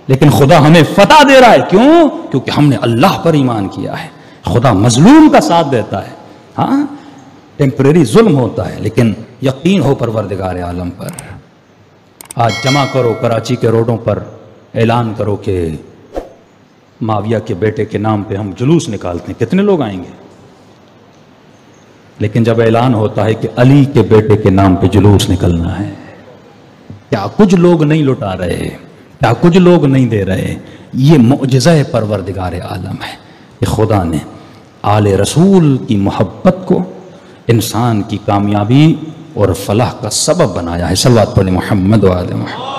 لیکن خدا ہمیں فتح دے رہا ہے. کیوں؟ کیونکہ ہم نے اللہ پر ایمان کیا ہے. خدا مظلوم کا ساتھ دیتا ہے. ہاں ٹیمپریری ظلم ہوتا ہے لیکن یقین ہو پروردگار عالم پر. آج جمع کرو کراچی کے روڈوں پر، اعلان کرو کہ معاویہ کے بیٹے کے نام پہ ہم جلوس نکالتے ہیں. کتنے لوگ آئیں گے؟ لیکن جب اعلان ہوتا ہے کہ علی کے بیٹے کے نام پہ جلوس نکلنا ہے، کیا کچھ لوگ نہیں لٹا رہے؟ کیا کچھ لوگ نہیں دے رہے؟ یہ معجزہ پروردگار عالم ہے کہ خدا نے آل رسول کی محبت کو انسان کی کامیابی اور فلاح کا سبب بنایا ہے. صلوات پڑھیں محمد و آل محمد.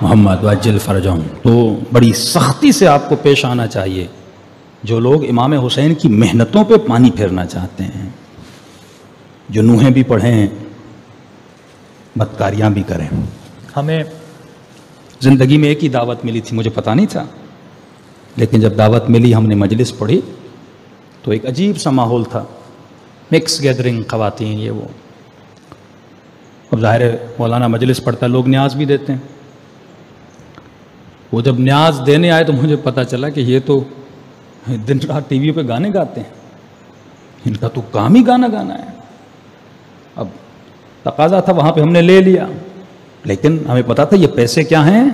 محمد وعجل فرجہم. تو بڑی سختی سے آپ کو پیش آنا چاہیے جو لوگ امام حسین کی محنتوں پہ پانی پھیرنا چاہتے ہیں، جو نوحیں بھی پڑھیں بدکاریاں بھی کریں. ہمیں زندگی میں ایک ہی دعوت ملی تھی، مجھے پتہ نہیں تھا، لیکن جب دعوت ملی ہم نے مجلس پڑھی تو ایک عجیب سا ماحول تھا، مکس گیدرنگ، خواتین یہ وہ. اب ظاہر ہے مولانا مجلس پڑھتا ہے، لوگ نیاز بھی دیتے ہیں. وہ جب نیاز دینے آئے تو مجھے پتہ چلا کہ یہ تو دن رات ٹی وی پہ گانے گاتے ہیں، ان کا تو کام ہی گانا گانا ہے. اب تقاضا تھا وہاں پہ ہم نے لے لیا، لیکن ہمیں پتا تھا یہ پیسے کیا ہیں؟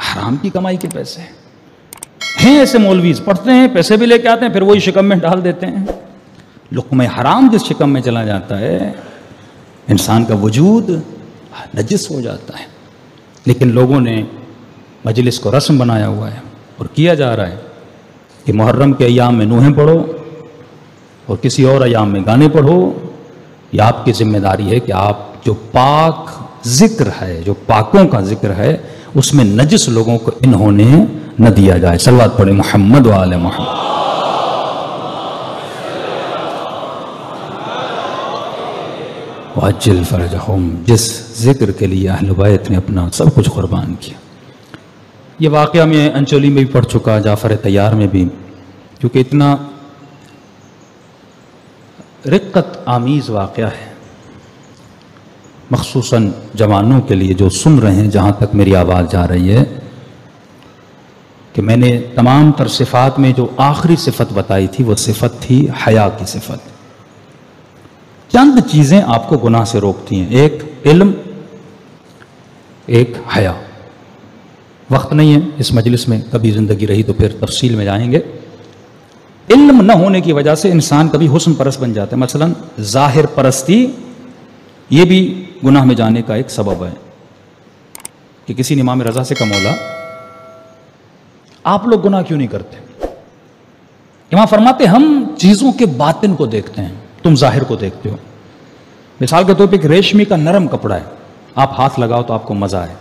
حرام کی کمائی کے پیسے ہیں. ایسے مولویز پڑھتے ہیں، پیسے بھی لے کے آتے ہیں، پھر وہی شکم میں ڈال دیتے ہیں. لقمہ حرام جس شکم میں چلا جاتا ہے انسان کا وجود نجس ہو جاتا ہے. لیکن لوگوں نے مجلس کو رسم بنایا ہوا ہے اور کیا جا رہا ہے کہ محرم کے ایام میں نوحیں پڑھو اور کسی اور ایام میں گانے پڑھو. یہ آپ کی ذمہ داری ہے کہ آپ جو پاک ذکر ہے، جو پاکوں کا ذکر ہے، اس میں نجس لوگوں کو انہوں نے نہ دیا جائے. صلوات پڑھیں محمد و آل محمد. وعجل فرجہم. جس ذکر کے لیے اہل بیت نے اپنا سب کچھ قربان کیا. یہ واقعہ میں انچولی میں بھی پڑھ چکا، جعفر طیار میں بھی، کیونکہ اتنا رقت آمیز واقعہ ہے، مخصوصاً جوانوں کے لیے جو سن رہے ہیں. جہاں تک میری آواز جا رہی ہے کہ میں نے تمام تر صفات میں جو آخری صفت بتائی تھی وہ صفت تھی حیا کی صفت. چند چیزیں آپ کو گناہ سے روکتی ہیں، ایک علم، ایک حیا. وقت نہیں ہے اس مجلس میں، کبھی زندگی رہی تو پھر تفصیل میں جائیں گے. علم نہ ہونے کی وجہ سے انسان کبھی حسن پرست بن جاتا ہے. مثلا ظاہر پرستی یہ بھی گناہ میں جانے کا ایک سبب ہے کہ کسی نے امام رضا سے کہا مولا آپ لوگ گناہ کیوں نہیں کرتے؟ امام فرماتے ہم چیزوں کے باطن کو دیکھتے ہیں، تم ظاہر کو دیکھتے ہو. مثال کے طور پہ ایک ریشمی کا نرم کپڑا ہے، آپ ہاتھ لگاؤ تو آپ کو مزہ آئے،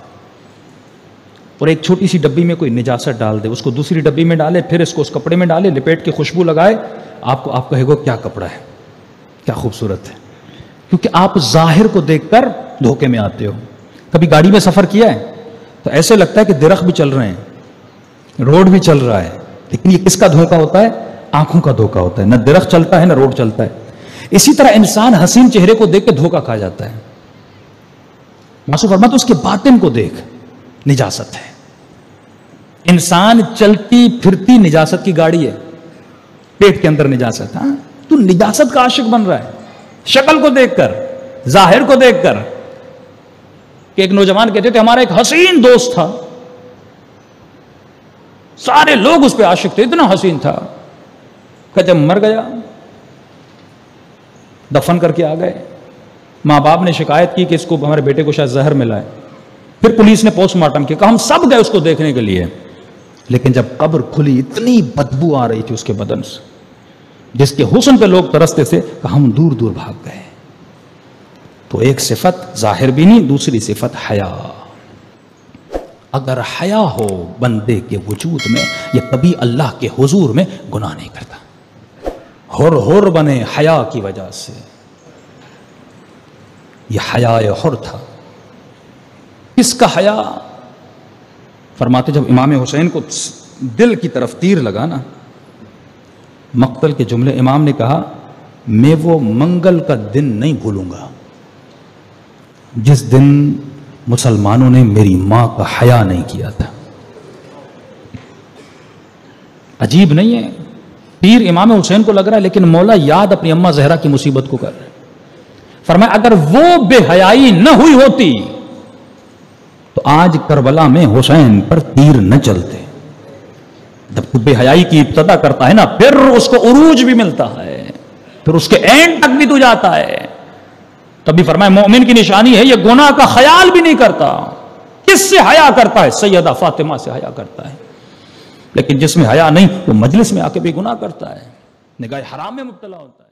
اور ایک چھوٹی سی ڈبی میں کوئی نجاست ڈال دے، اس کو دوسری ڈبی میں ڈالے، پھر اس کو اس کپڑے میں ڈالے، لپیٹ کے خوشبو لگائے، آپ کہے گو کیا کپڑا ہے، کیا خوبصورت ہے. کیونکہ آپ ظاہر کو دیکھ کر دھوکے میں آتے ہو. کبھی گاڑی میں سفر کیا ہے تو ایسے لگتا ہے کہ درخت بھی چل رہے ہیں، روڈ بھی چل رہا ہے، لیکن یہ کس کا دھوکہ ہوتا ہے؟ آنکھوں کا دھوکہ ہوتا ہے. نہ درخت چلتا ہے نہ روڈ چلتا ہے. اسی طرح انسان حسین چہرے کو دیکھ کے دھوکہ کھا جاتا ہے. معصوم فرماتے اس کے باطن کو دیکھ، نجاست ہے. انسان چلتی پھرتی نجاست کی گاڑی ہے، پیٹ کے اندر نجاست. ہاں تو نجاست کا عاشق بن رہا ہے شکل کو دیکھ کر، ظاہر کو دیکھ کر. کہ ایک نوجوان کہتے تھے ہمارا ایک حسین دوست تھا، سارے لوگ اس پہ عاشق تھے، اتنا حسین تھا. کہتے مر گیا، دفن کر کے آ گئے. ماں باپ نے شکایت کی کہ اس کو ہمارے بیٹے کو شاید زہر ملا ہے. پھر پولیس نے پوسٹ مارٹم کیا، کہا ہم سب گئے اس کو دیکھنے کے لیے، لیکن جب قبر کھلی اتنی بدبو آ رہی تھی اس کے بدن سے، جس کے حسن پہ لوگ ترستے تھے، کہ ہم دور دور بھاگ گئے. تو ایک صفت ظاہر بھی نہیں، دوسری صفت حیا. اگر حیا ہو بندے کے وجود میں، یہ کبھی اللہ کے حضور میں گناہ نہیں کرتا. ہر بنے حیا کی وجہ سے. یہ حیا حر تھا. کس کا حیا؟ فرماتے جب امام حسین کو دل کی طرف تیر لگا نا، مقتل کے جملے، امام نے کہا میں وہ منگل کا دن نہیں بھولوں گا جس دن مسلمانوں نے میری ماں کا حیا نہیں کیا تھا. عجیب نہیں ہے؟ پیر امام حسین کو لگ رہا ہے لیکن مولا یاد اپنی اماں زہرا کی مصیبت کو کر رہے. فرمایا اگر وہ بے حیائی نہ ہوئی ہوتی تو آج کربلا میں حسین پر تیر نہ چلتے. جب تو بے حیائی کی ابتدا کرتا ہے نا پھر اس کو عروج بھی ملتا ہے, پھر اس کے اینڈ تک بھی تو جاتا ہے. تبھی فرمایا مومن کی نشانی ہے یہ گناہ کا خیال بھی نہیں کرتا. کس سے حیا کرتا ہے؟ سیدہ فاطمہ سے حیا کرتا ہے. لیکن جس میں حیا نہیں وہ مجلس میں آ کے بھی گناہ کرتا ہے, نگاہ حرام میں مبتلا ہوتا ہے.